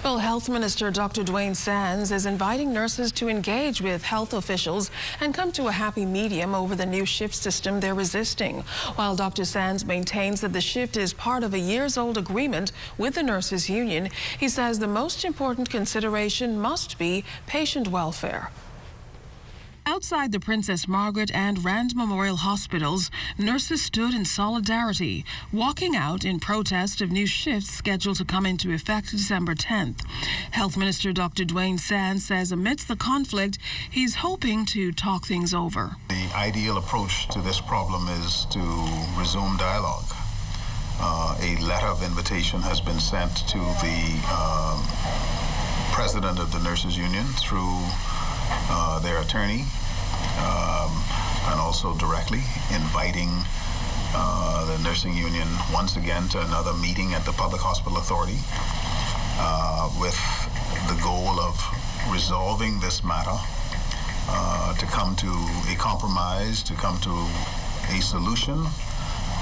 Well, Health Minister Dr. Dwayne Sands is inviting nurses to engage with health officials and come to a happy medium over the new shift system they're resisting. While Dr. Sands maintains that the shift is part of a years-old agreement with the nurses' union, he says the most important consideration must be patient welfare. Outside the Princess Margaret and Rand Memorial Hospitals, nurses stood in solidarity, walking out in protest of new shifts scheduled to come into effect December 10th. Health Minister Dr. Dwayne Sands says amidst the conflict, he's hoping to talk things over. The ideal approach to this problem is to resume dialogue. A letter of invitation has been sent to the president of the Nurses Union through their attorney, and also directly inviting the nursing union once again to another meeting at the Public Hospital Authority with the goal of resolving this matter, to come to a compromise, to come to a solution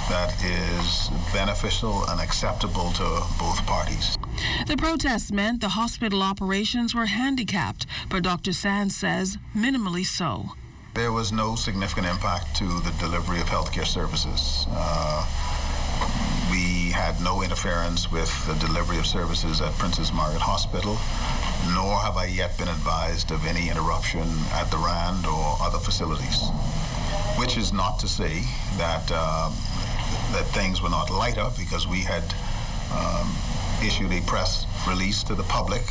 that is beneficial and acceptable to both parties. The protests meant the hospital operations were handicapped, but Dr. Sands says minimally so. There was no significant impact to the delivery of healthcare services. We had no interference with the delivery of services at Princess Margaret Hospital, nor have I yet been advised of any interruption at the Rand or other facilities. Which is not to say that that things were not lighter, because we had issued a press release to the public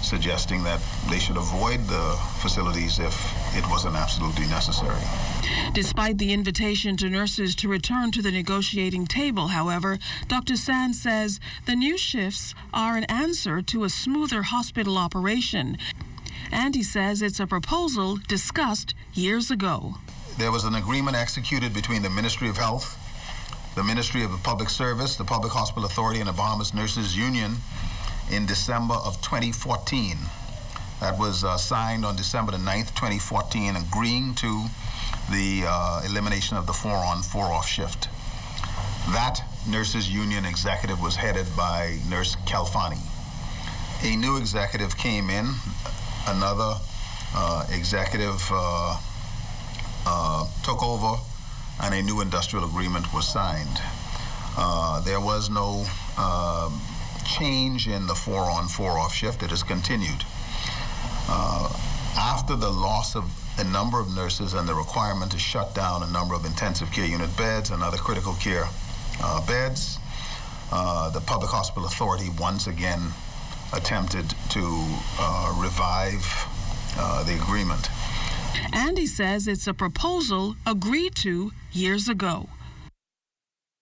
suggesting that they should avoid the facilities if it wasn't absolutely necessary. Despite the invitation to nurses to return to the negotiating table, however, Dr. Sands says the new shifts are an answer to a smoother hospital operation. And he says it's a proposal discussed years ago. There was an agreement executed between the Ministry of Health, the Ministry of Public Service, the Public Hospital Authority, and the Bahamas Nurses Union in December of 2014. That was signed on December the 9th, 2014, agreeing to the elimination of the 4-on, 4-off shift. That Nurses Union executive was headed by Nurse Kalfani. A new executive came in, another executive took over, and a new industrial agreement was signed. There was no change in the 4-on, 4-off shift. It has continued. After the loss of a number of nurses and the requirement to shut down a number of intensive care unit beds and other critical care beds, the Public Hospital Authority once again attempted to revive the agreement. And he says it's a proposal agreed to years ago.